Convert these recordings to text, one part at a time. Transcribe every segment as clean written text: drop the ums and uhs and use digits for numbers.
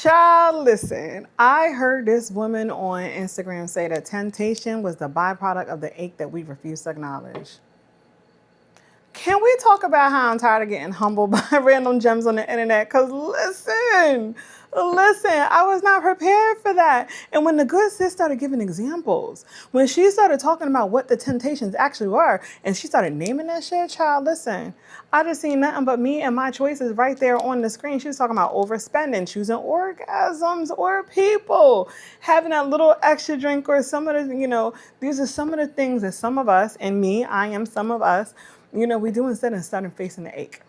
Child, listen, I heard this woman on Instagram say that temptation was the byproduct of the ache that we refuse to acknowledge. Can we talk about how I'm tired of getting humbled by random gems on the internet? Because listen, I was not prepared for that. And when the good sis started giving examples, when she started talking about what the temptations actually were, and she started naming that shit, child, listen, I just seen nothing but me and my choices right there on the screen. She was talking about overspending, choosing orgasms or people, having that little extra drink or some of the, these are some of the things that some of us, and me, I am some of us, we do instead of starting facing the ache.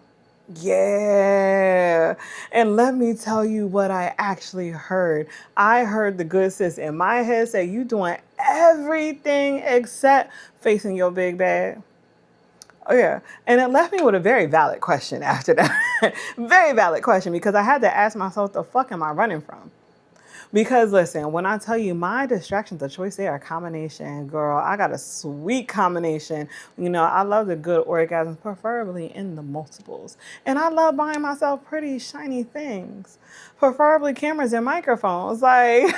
Yeah. And let me tell you what I actually heard. I heard the good sis in my head say, you doing everything except facing your big bad. Oh, yeah. And it left me with a very valid question after that. Very valid question, because I had to ask myself, the fuck am I running from? Because listen, when I tell you my distractions of choice, they are a combination, girl. I got a sweet combination. I love the good orgasms, preferably in the multiples. And I love buying myself pretty shiny things, preferably cameras and microphones. Like,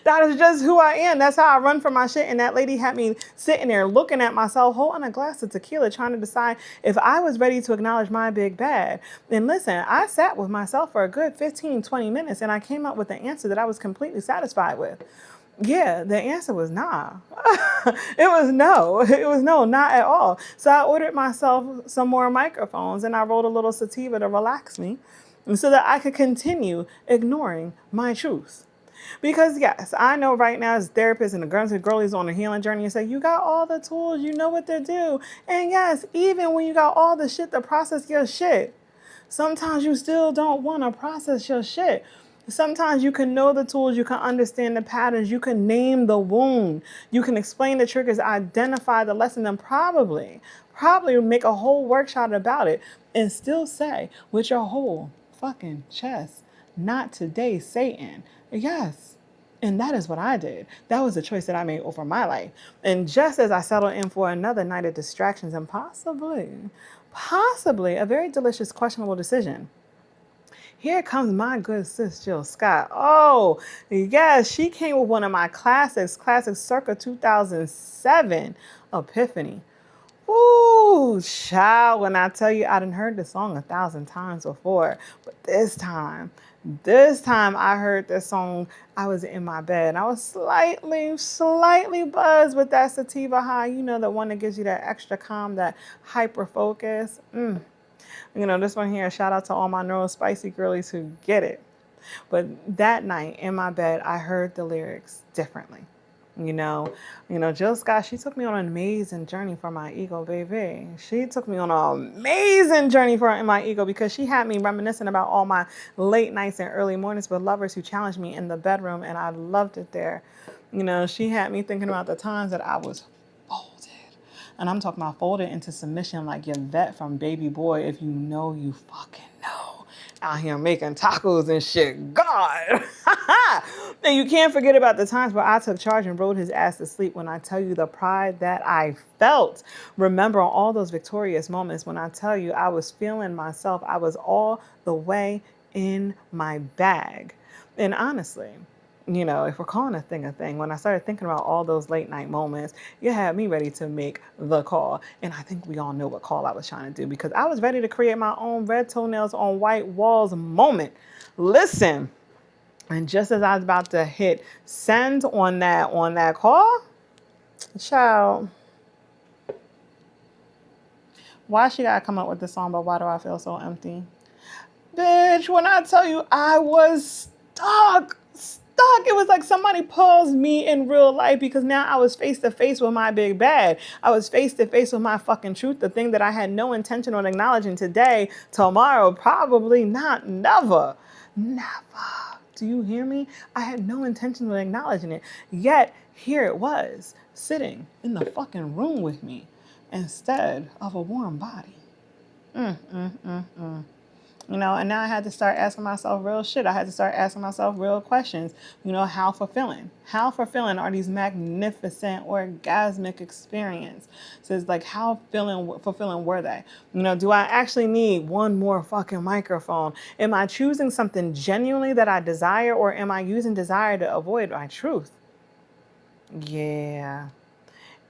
that is just who I am. That's how I run for my shit. And that lady had me sitting there looking at myself, holding a glass of tequila, trying to decide if I was ready to acknowledge my big bad. And listen, I sat with myself for a good 15, 20 minutes, and I came up with an answer that I was completely satisfied with. Yeah, the answer was nah. It was no. It was no, not at all. So I ordered myself some more microphones, and I rolled a little sativa to relax me so that I could continue ignoring my truth. Because yes, I know right now as therapists and the girls and girlies on a healing journey and say, you got all the tools, you know what to do. And yes, even when you got all the shit to process your shit, sometimes you still don't want to process your shit. Sometimes you can know the tools, you can understand the patterns, you can name the wound, you can explain the triggers, identify the lesson, and probably make a whole workshop about it and still say with your whole fucking chest, not today, Satan. Yes. And that is what I did. That was the choice that I made over my life. And just as I settled in for another night of distractions and possibly a very delicious, questionable decision, here comes my good sis, Jill Scott. Oh, yes, she came with one of my classics circa 2007, Epiphany. Ooh, child, when I tell you I done heard this song 1,000 times before, but this time I heard this song, I was in my bed, and I was slightly buzzed with that sativa high, the one that gives you that extra calm, that hyper focus. This one here, shout out to all my neurospicy girlies who get it. But that night in my bed, I heard the lyrics differently. Jill Scott, she took me on an amazing journey for my ego, baby. She took me on an amazing journey for my ego because she had me reminiscing about all my late nights and early mornings with lovers who challenged me in the bedroom, and I loved it there. She had me thinking about the times that I was folded. And I'm talking about folded into submission like your vet from Baby Boy, if you know, you fucking know. Out here making tacos and shit. God. And you can't forget about the times where I took charge and rode his ass to sleep. When I tell you the pride that I felt, remember all those victorious moments when I tell you I was feeling myself. I was all the way in my bag. And honestly, if we're calling a thing, when I started thinking about all those late night moments, you had me ready to make the call. And I think we all know what call I was trying to do, because I was ready to create my own red toenails on white walls moment. Listen, and just as I was about to hit send on that call, child, why she gotta come up with the song, but why do I feel so empty? Bitch, when I tell you I was stuck. It was like somebody paused me in real life, because now I was face to face with my big bad. I was face to face with my fucking truth, the thing that I had no intention on acknowledging today, tomorrow, probably not, never. Do you hear me? I had no intention of acknowledging it. Yet, here it was, sitting in the fucking room with me instead of a warm body. And now I had to start asking myself real shit. I had to start asking myself real questions. How fulfilling? How fulfilling are these magnificent orgasmic experiences? So it's like, how fulfilling were they? Do I actually need one more fucking microphone? Am I choosing something genuinely that I desire, or am I using desire to avoid my truth? Yeah.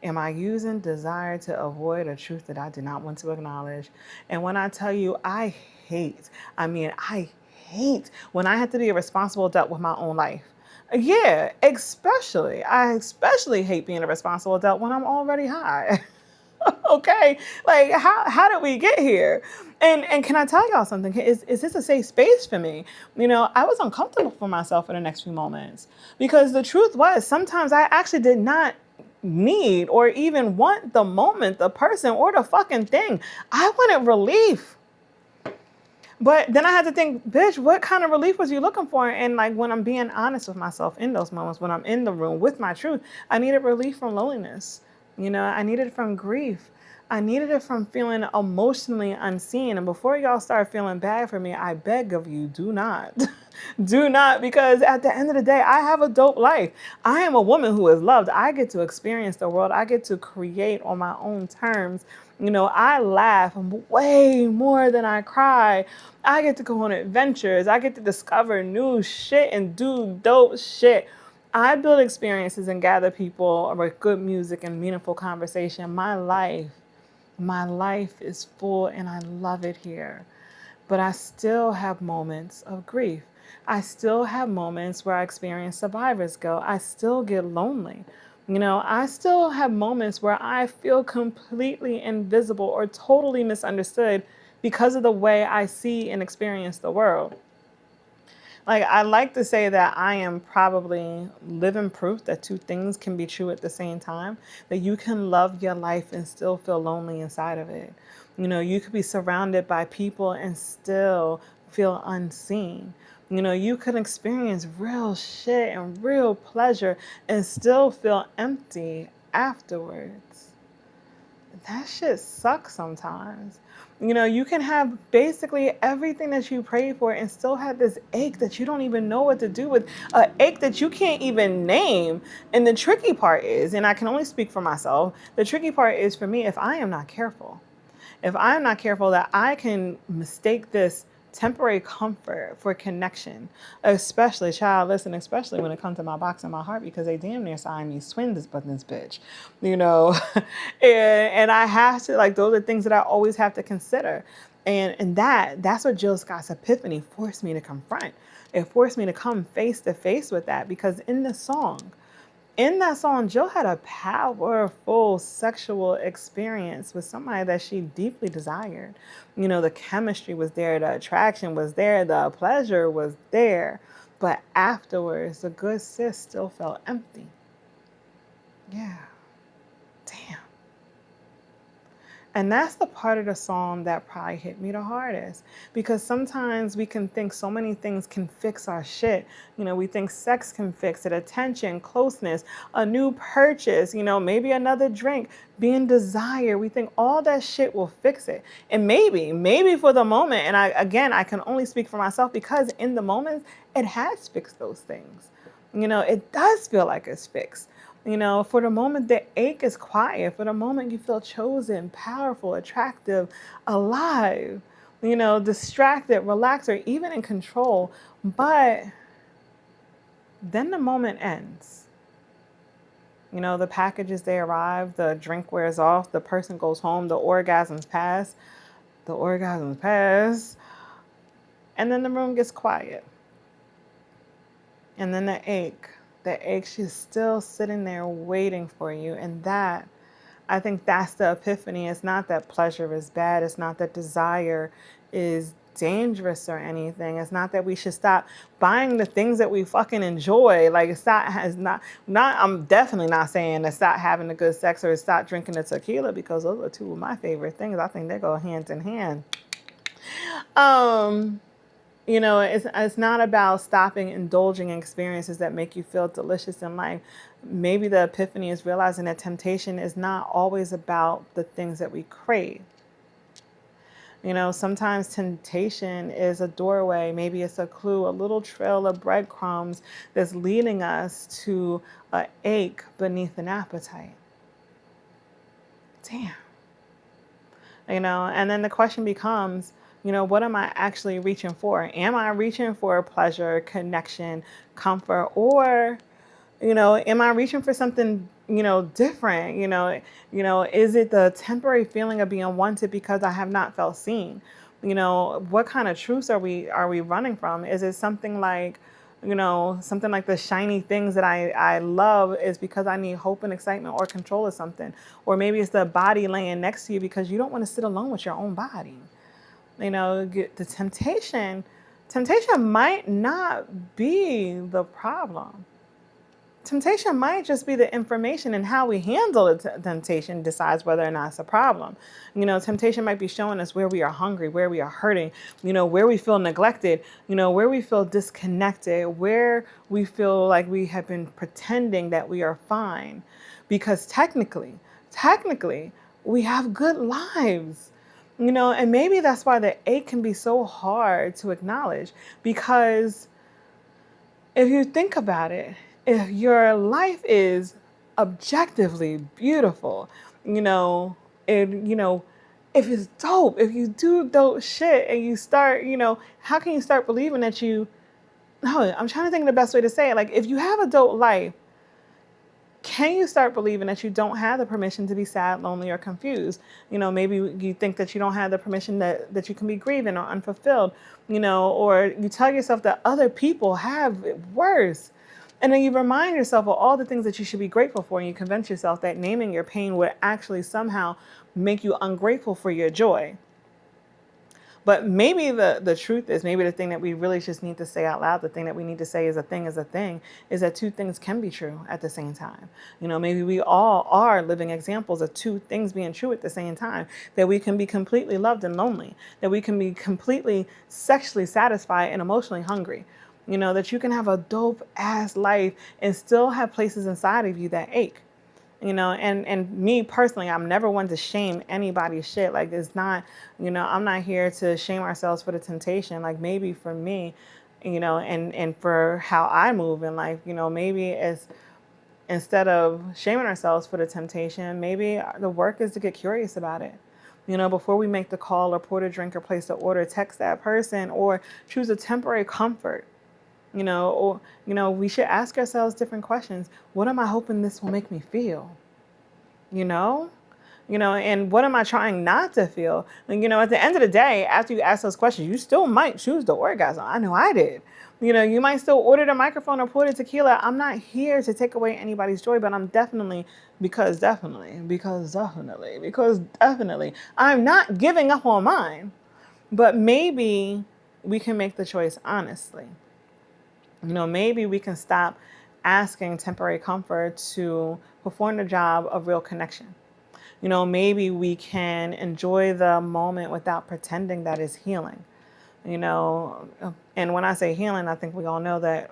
Am I using desire to avoid a truth that I do not want to acknowledge? And when I tell you, I hate when I have to be a responsible adult with my own life. Yeah, I especially hate being a responsible adult when I'm already high. Okay, like how did we get here? And can I tell y'all something? Is this a safe space for me? I was uncomfortable for myself for the next few moments, because the truth was, sometimes I actually did not need or even want the moment, the person, or the fucking thing. I wanted relief. But then I had to think, bitch, what kind of relief was you looking for? And like, when I'm being honest with myself in those moments, when I'm in the room with my truth, I needed relief from loneliness. I needed it from grief. I needed it from feeling emotionally unseen. And before y'all start feeling bad for me, I beg of you, do not. Do not, because at the end of the day, I have a dope life. I am a woman who is loved. I get to experience the world. I get to create on my own terms. I laugh way more than I cry. I get to go on adventures. I get to discover new shit and do dope shit. I build experiences and gather people with good music and meaningful conversation. My life is full and I love it here. But I still have moments of grief. I still have moments where I experience survivor's guilt. I still get lonely. I still have moments where I feel completely invisible or totally misunderstood because of the way I see and experience the world. Like, I like to say that I am probably living proof that two things can be true at the same time, that you can love your life and still feel lonely inside of it. You could be surrounded by people and still feel unseen. You can experience real shit and real pleasure and still feel empty afterwards. That shit sucks sometimes. You can have basically everything that you prayed for and still have this ache that you don't even know what to do with, an ache that you can't even name. And the tricky part is, and I can only speak for myself, the tricky part is for me, if I am not careful, that I can mistake this temporary comfort for connection, especially, child, listen, especially when it comes to my box and my heart, because they damn near signed me twins but this bitch, and I have to, like, those are things that I always have to consider. And that's what Jill Scott's epiphany forced me to confront. It forced me to come face to face with that, because in that song, Jill had a powerful sexual experience with somebody that she deeply desired. The chemistry was there, the attraction was there, the pleasure was there. But afterwards, the good sis still felt empty. Yeah. Damn. And that's the part of the song that probably hit me the hardest, because sometimes we can think so many things can fix our shit. We think sex can fix it, attention, closeness, a new purchase, maybe another drink, being desire. We think all that shit will fix it. And maybe for the moment, and I can only speak for myself, because in the moment, it has fixed those things. It does feel like it's fixed. For the moment, the ache is quiet. For the moment, you feel chosen, powerful, attractive, alive, distracted, relaxed, or even in control. But then the moment ends. The packages, they arrive, the drink wears off, the person goes home, the orgasms pass, and then the room gets quiet. And then the ache she's still sitting there waiting for you. And I think that's the epiphany. It's not that pleasure is bad. It's not that desire is dangerous or anything. It's not that we should stop buying the things that we fucking enjoy. Like, I'm definitely not saying to stop having the good sex or stop drinking the tequila, because those are two of my favorite things. I think they go hand in hand. It's not about stopping indulging in experiences that make you feel delicious in life. Maybe the epiphany is realizing that temptation is not always about the things that we crave. Sometimes temptation is a doorway. Maybe it's a clue, a little trail of breadcrumbs that's leading us to an ache beneath an appetite. Damn. And then the question becomes, what am I actually reaching for? Am I reaching for pleasure, connection, comfort, or am I reaching for something, different? Is it the temporary feeling of being wanted because I have not felt seen? What kind of truths are we running from? Is it something like the shiny things that I love is because I need hope and excitement or control of something? Or maybe it's the body laying next to you because you don't want to sit alone with your own body. The temptation might not be the problem. Temptation might just be the information, and how we handle the temptation decides whether or not it's a problem. Temptation might be showing us where we are hungry, where we are hurting, where we feel neglected, where we feel disconnected, where we feel like we have been pretending that we are fine. Because technically, we have good lives. And maybe that's why the ache can be so hard to acknowledge, because if you think about it, if your life is objectively beautiful, if it's dope, if you do dope shit and you start, how can you start believing that no, I'm trying to think of the best way to say it. Like, if you have a dope life, can you start believing that you don't have the permission to be sad, lonely, or confused? Maybe you think that you don't have the permission that you can be grieving or unfulfilled, or you tell yourself that other people have it worse. And then you remind yourself of all the things that you should be grateful for, and you convince yourself that naming your pain would actually somehow make you ungrateful for your joy. But maybe the truth is, maybe the thing that we really just need to say out loud, the thing that we need to say is a thing, is that two things can be true at the same time. Maybe we all are living examples of two things being true at the same time, that we can be completely loved and lonely, that we can be completely sexually satisfied and emotionally hungry. That you can have a dope ass life and still have places inside of you that ache. And me personally, I'm never one to shame anybody's shit. Like, it's not, I'm not here to shame ourselves for the temptation. Like, maybe for me, and for how I move in life, maybe it's, instead of shaming ourselves for the temptation, maybe the work is to get curious about it. Before we make the call or pour the drink or place the order, text that person or choose a temporary comfort. We should ask ourselves different questions. What am I hoping this will make me feel? And what am I trying not to feel? At the end of the day, after you ask those questions, you still might choose the orgasm. I know I did. You might still order the microphone or pour the tequila. I'm not here to take away anybody's joy, but I'm definitely, I'm not giving up on mine. But maybe we can make the choice honestly. Maybe we can stop asking temporary comfort to perform the job of real connection. Maybe we can enjoy the moment without pretending that it's healing. And when I say healing, I think we all know that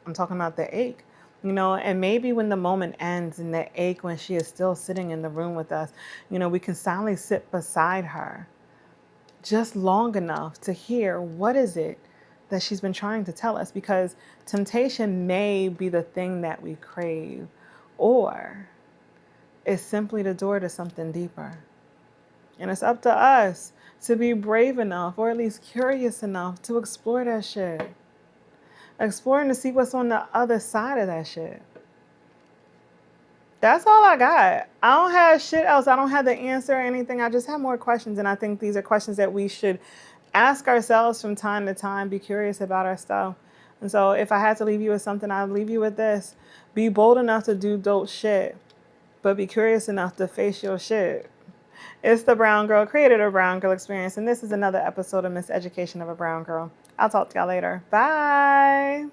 I'm talking about the ache. And maybe when the moment ends and the ache, when she is still sitting in the room with us, we can silently sit beside her just long enough to hear what is it that she's been trying to tell us, because temptation may be the thing that we crave, or it's simply the door to something deeper. And it's up to us to be brave enough, or at least curious enough, to explore that shit. Exploring to see what's on the other side of that shit. That's all I got. I don't have shit else. I don't have the answer or anything. I just have more questions, and I think these are questions that we should ask ourselves from time to time. Be curious about our stuff. And so if I had to leave you with something, I'd leave you with this. Be bold enough to do dope shit, but be curious enough to face your shit. It's the Brown Girl, creator of Brown Girl Experience, and this is another episode of Miseducation of a Brown Girl. I'll talk to y'all later. Bye.